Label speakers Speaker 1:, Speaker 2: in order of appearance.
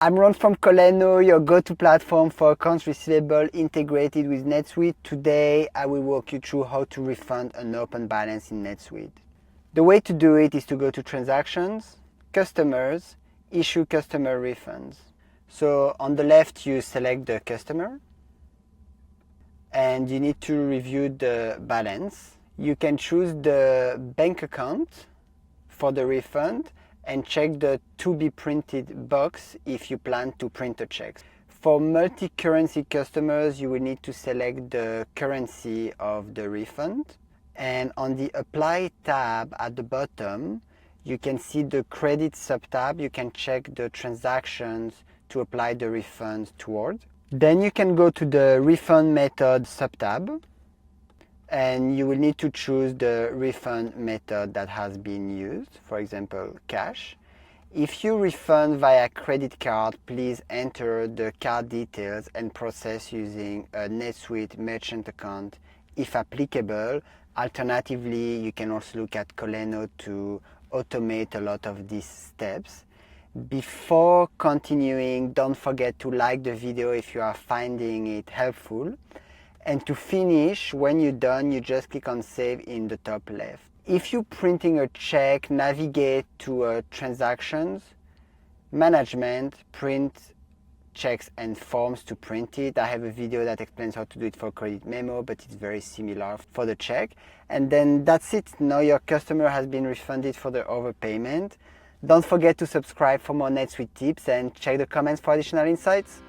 Speaker 1: I'm Ron from Coleno, your go-to platform for accounts receivable integrated with NetSuite. Today, I will walk you through how to refund an open balance in NetSuite. The way to do it is to go to Transactions, Customers, Issue Customer Refunds. So on the left, you select the customer and you need to review the balance. You can choose the bank account for the refund and check the to be printed box if you plan to print a check. For multi-currency customers, you will need to select the currency of the refund. And on the Apply tab at the bottom, you can see the Credit sub-tab. You can check the transactions to apply the refund toward. Then you can go to the Refund Method sub-tab, and you will need to choose the refund method that has been used, for example, cash. If you refund via credit card, please enter the card details and process using a NetSuite merchant account if applicable. Alternatively, you can also look at Coleno to automate a lot of these steps. Before continuing, don't forget to like the video if you are finding it helpful. And to finish, when you're done, you just click on Save in the top left. If you're printing a check, navigate to Transactions, Management, Print Checks and Forms to print it. I have a video that explains how to do it for credit memo, but it's very similar for the check. And then that's it. Now your customer has been refunded for the overpayment. Don't forget to subscribe for more NetSuite tips and check the comments for additional insights.